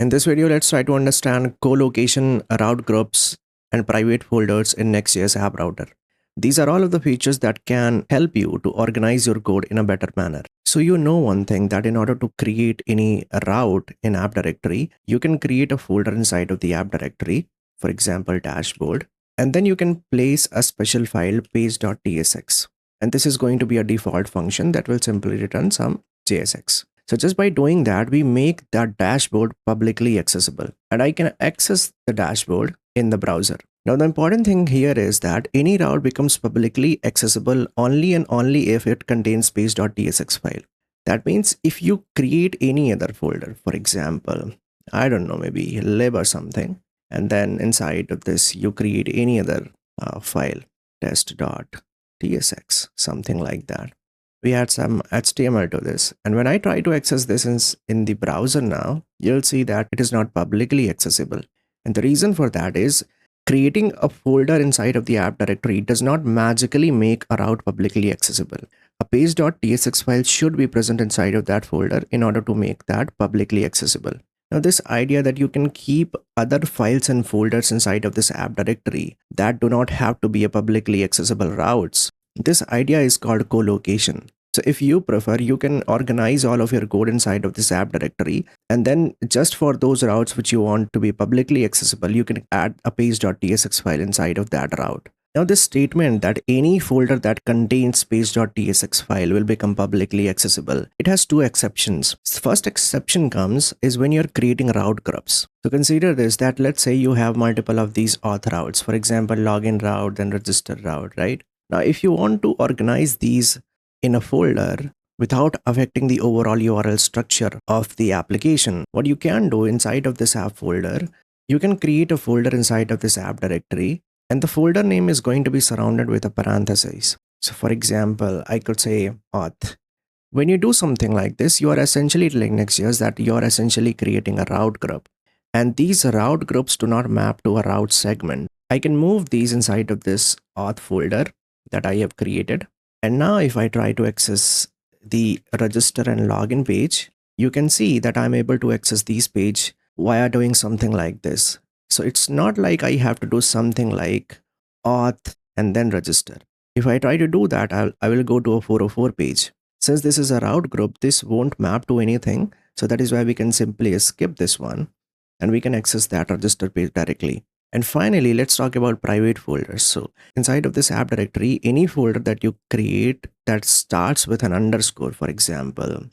In this video, let's try to understand co-location, route groups, and private folders in Next.js app router. These are all of the features that can help you to organize your code in a better manner. So you know one thing, that in order to create any route in app directory, you can create a folder inside of the app directory, for example, dashboard, and then you can place a special file page.tsx. And this is going to be a default function that will simply return some JSX. So just by doing that, we make that dashboard publicly accessible, and I can access the dashboard in the browser. Now, the important thing here is that any route becomes publicly accessible only and only if it contains page.tsx file. That means if you create any other folder, for example, I don't know, maybe lib or something, and then inside of this, you create any other file, test.tsx, something like that. We add some HTML to this, and when I try to access this in the browser now, you'll see that it is not publicly accessible. And the reason for that is creating a folder inside of the app directory does not magically make a route publicly accessible. A page.tsx file should be present inside of that folder in order to make that publicly accessible. Now, this idea that you can keep other files and folders inside of this app directory that do not have to be a publicly accessible routes, this idea is called co-location. So if you prefer, you can organize all of your code inside of this app directory, and then just for those routes which you want to be publicly accessible, you can add a page.tsx file inside of that route. Now, this statement that any folder that contains page.tsx file will become publicly accessible, it has two exceptions. The first exception comes is when you're creating route groups. So consider this, that let's say you have multiple of these auth routes, for example, login route, then register route, right? Now, if you want to organize these in a folder without affecting the overall URL structure of the application, what you can do inside of this app folder, you can create a folder inside of this app directory, and the folder name is going to be surrounded with a parenthesis. So for example, I could say auth. When you do something like this, you are essentially telling Next.js that you are essentially creating a route group, and these route groups do not map to a route segment. I can move these inside of this auth folder that I have created. And now if I try to access the register and login page, you can see that I'm able to access these page via doing something like this. So it's not like I have to do something like auth and then register. If I try to do that, I will go to a 404 page. Since this is a route group, this won't map to anything. So that is why we can simply skip this one, and we can access that register page directly. And finally, let's talk about private folders. So inside of this app directory, any folder that you create that starts with an underscore, for example,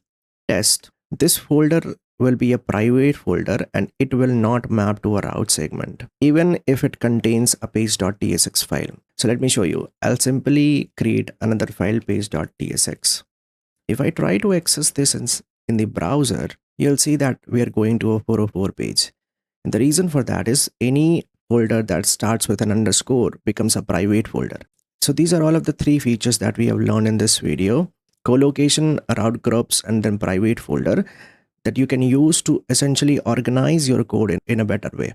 test, this folder will be a private folder and it will not map to a route segment, even if it contains a page.tsx file. So let me show you. I'll simply create another file, page.tsx. If I try to access this in the browser, you'll see that we are going to a 404 page. And the reason for that is any folder that starts with an underscore becomes a private folder. So these are all of the three features that we have learned in this video: co-location, route groups, and then private folder, that you can use to essentially organize your code in a better way.